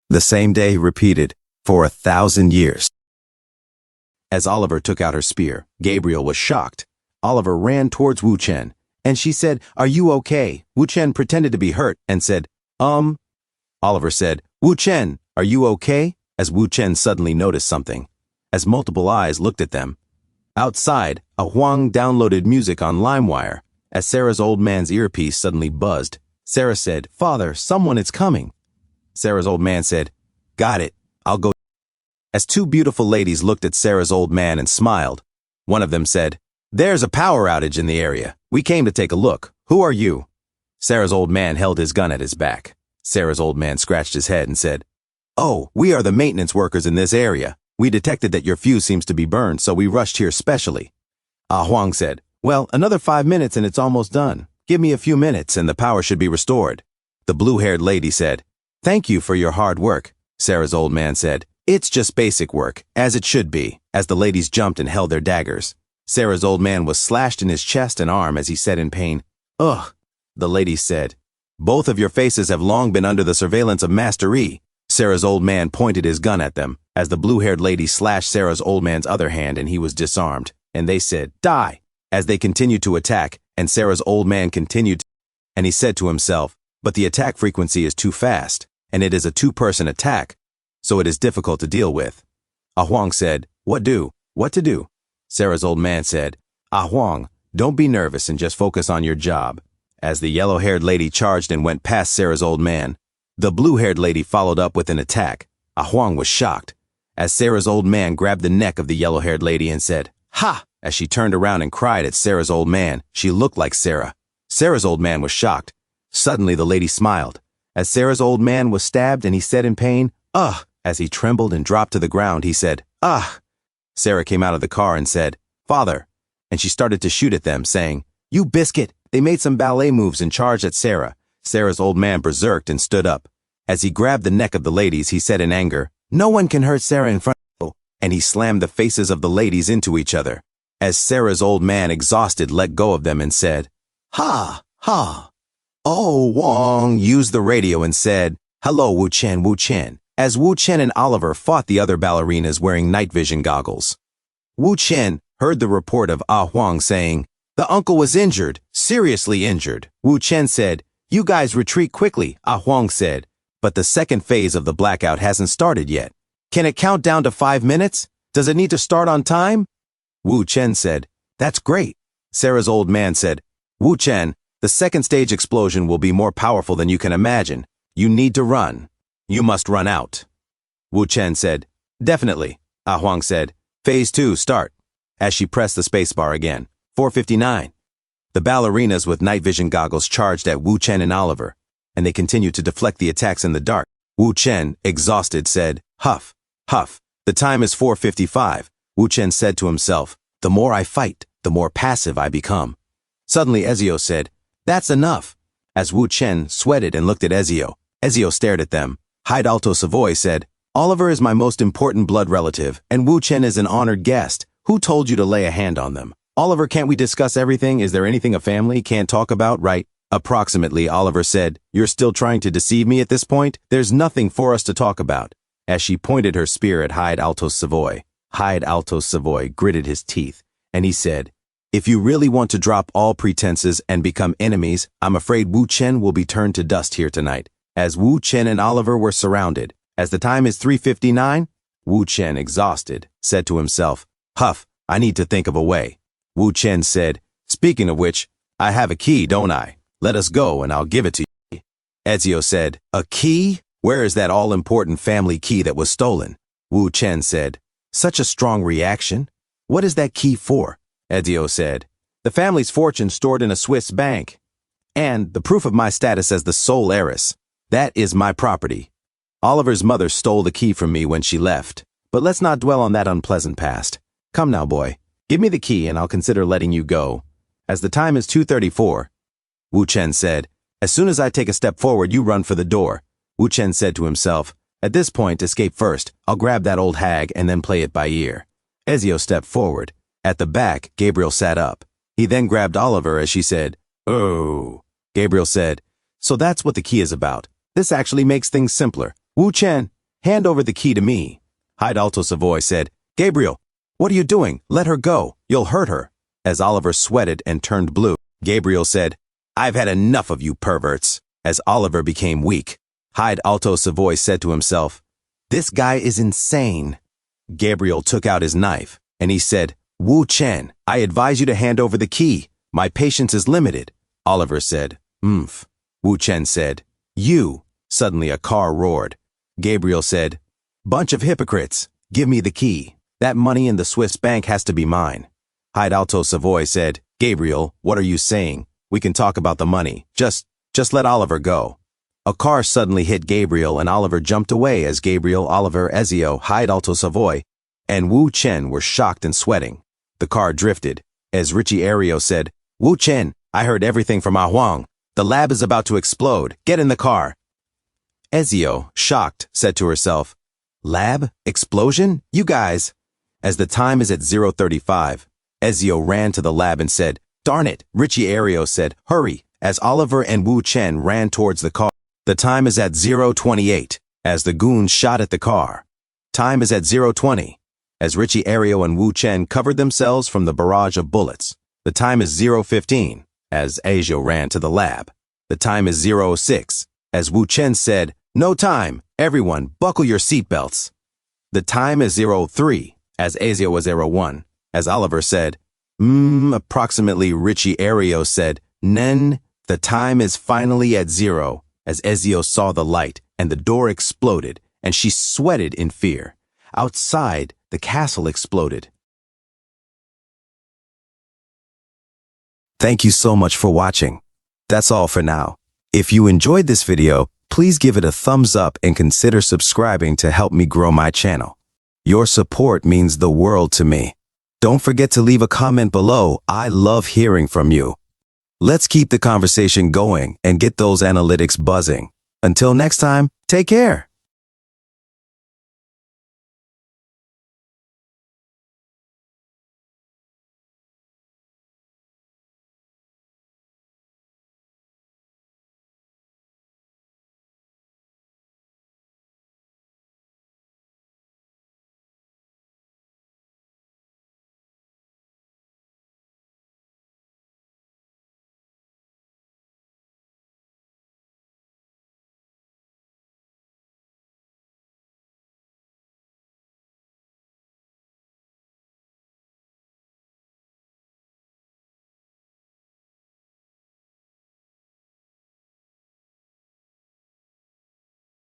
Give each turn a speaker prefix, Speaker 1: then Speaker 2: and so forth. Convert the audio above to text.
Speaker 1: The same day repeated for 1,000 years. As Oliver took out her spear, Gabriel was shocked. Oliver ran towards Wu Chen, and she said, "Are you okay?" Wu Chen pretended to be hurt and said, Oliver said, "Wu Chen, are you okay?" As Wu Chen suddenly noticed something. As multiple eyes looked at them. Outside, a Huang downloaded music on LimeWire. As Sarah's old man's earpiece suddenly buzzed, Sarah said, "Father, someone is coming." Sarah's old man said, "Got it, I'll go." As two beautiful ladies looked at Sarah's old man and smiled, one of them said, "There's a power outage in the area. We came to take a look. Who are you?" Sarah's old man held his gun at his back. Sarah's old man scratched his head and said, "Oh, we are the maintenance workers in this area. We detected that your fuse seems to be burned, so we rushed here specially." Huang said, "Well, another 5 minutes and it's almost done. Give me a few minutes and the power should be restored." The blue-haired lady said, "Thank you for your hard work." Sarah's old man said, "It's just basic work, as it should be," as the ladies jumped and held their daggers. Sarah's old man was slashed in his chest and arm as he said in pain, "Ugh." The ladies said, "Both of your faces have long been under the surveillance of Master E." Sarah's old man pointed his gun at them, as the blue-haired lady slashed Sarah's old man's other hand and he was disarmed, and they said, "Die," as they continued to attack, and Sarah's old man continued, and he said to himself, "But the attack frequency is too fast, and it is a two-person attack, so it is difficult to deal with." Huang said, What to do?" Sarah's old man said, "Huang, don't be nervous and just focus on your job." As the yellow-haired lady charged and went past Sarah's old man, the blue-haired lady followed up with an attack. Huang was shocked, as Sarah's old man grabbed the neck of the yellow-haired lady and said, "Ha!" As she turned around and cried at Sarah's old man, she looked like Sarah. Sarah's old man was shocked. Suddenly the lady smiled, as Sarah's old man was stabbed and he said in pain, "Ugh!" As he trembled and dropped to the ground, he said, "Ugh!" Sarah came out of the car and said, "Father," and she started to shoot at them, saying, "You biscuit!" They made some ballet moves and charged at Sarah. Sarah's old man berserked and stood up. As he grabbed the neck of the ladies, he said in anger, "No one can hurt Sarah in front of you," and he slammed the faces of the ladies into each other. As Sarah's old man, exhausted, let go of them and said, "Ha, ha." Wang used the radio and said, "Hello, Wu Chen, Wu Chen," as Wu Chen and Oliver fought the other ballerinas wearing night vision goggles. Wu Chen heard the report of Huang saying, "The uncle was injured, seriously injured." Wu Chen said, "You guys retreat quickly," Huang said, "but the second phase of the blackout hasn't started yet. Can it count down to 5 minutes? Does it need to start on time?" Wu Chen said, "That's great." Sarah's old man said, "Wu Chen, the second stage explosion will be more powerful than you can imagine. You need to run. You must run out." Wu Chen said, "Definitely." Huang said, "Phase 2, start." As she pressed the spacebar again. 4:59. The ballerinas with night vision goggles charged at Wu Chen and Oliver, and they continued to deflect the attacks in the dark. Wu Chen, exhausted, said, "Huff, huff. The time is 4:55. Wu Chen said to himself, "The more I fight, the more passive I become." Suddenly Ezio said, "That's enough." As Wu Chen sweated and looked at Ezio stared at them. Hyde Alto Savoy said, "Oliver is my most important blood relative, and Wu Chen is an honored guest. Who told you to lay a hand on them? Oliver, can't we discuss everything? Is there anything a family can't talk about, right?" Approximately, Oliver said, "You're still trying to deceive me at this point? There's nothing for us to talk about." As she pointed her spear at Hyde Alto Savoy, Hyde Alto Savoy gritted his teeth, and he said, "If you really want to drop all pretenses and become enemies, I'm afraid Wu Chen will be turned to dust here tonight." As Wu Chen and Oliver were surrounded, as the time is 3:59, Wu Chen, exhausted, said to himself, "Huff, I need to think of a way." Wu Chen said, "Speaking of which, I have a key, don't I? Let us go and I'll give it to you." Ezio said, "A key? Where is that all-important family key that was stolen?" Wu Chen said, "Such a strong reaction. What is that key for?" Ezio said, "The family's fortune stored in a Swiss bank, and the proof of my status as the sole heiress. That is my property. Oliver's mother stole the key from me when she left, but let's not dwell on that unpleasant past. Come now, boy. Give me the key and I'll consider letting you go." As the time is 2:34, Wu Chen said, "As soon as I take a step forward, you run for the door." Wu Chen said to himself, "At this point, escape first. I'll grab that old hag and then play it by ear." Ezio stepped forward. At the back, Gabriel sat up. He then grabbed Oliver as she said, "Oh." Gabriel said, "So that's what the key is about. This actually makes things simpler. Wu Chen, hand over the key to me. Hyde Alto Savoy said, Gabriel, what are you doing? Let her go. You'll hurt her. As Oliver sweated and turned blue, Gabriel said, I've had enough of you perverts. As Oliver became weak, Hyde Alto Savoy said to himself, this guy is insane. Gabriel took out his knife, and he said, Wu Chen, I advise you to hand over the key. My patience is limited. Oliver said, Wu Chen said, you. Suddenly a car roared. Gabriel said, bunch of hypocrites, give me the key. That money in the Swiss bank has to be mine. Hyde Alto Savoy said, Gabriel, what are you saying? We can talk about the money. Just let Oliver go. A car suddenly hit Gabriel and Oliver jumped away as Gabriel, Oliver, Ezio, Hyde Alto Savoy, and Wu Chen were shocked and sweating. The car drifted. As Richie Ario said, Wu Chen, I heard everything from Ah Huang. The lab is about to explode. Get in the car. Ezio, shocked, said to herself, lab? Explosion? You guys. As the time is at 0:35, Ezio ran to the lab and said, darn it. Richie Ario said, hurry, as Oliver and Wu Chen ran towards the car. The time is at 0:28, as the goons shot at the car. Time is at 0:20, as Richie Ario and Wu Chen covered themselves from the barrage of bullets. The time is 0:15, as Ezio ran to the lab. The time is 0:06, as Wu Chen said, no time, everyone buckle your seatbelts. The time is 0:03, as Ezio was 0:01, as Oliver said, approximately Richie Ario said, Nen, the time is finally at 0. As Ezio saw the light and the door exploded and she sweated in fear. Outside, the castle exploded. Thank you so much for watching. That's all for now. If you enjoyed this video, please give it a thumbs up and consider subscribing to help me grow my channel. Your support means the world to me. Don't forget to leave a comment below. I love hearing from you. Let's keep the conversation going and get those analytics buzzing. Until next time, take care.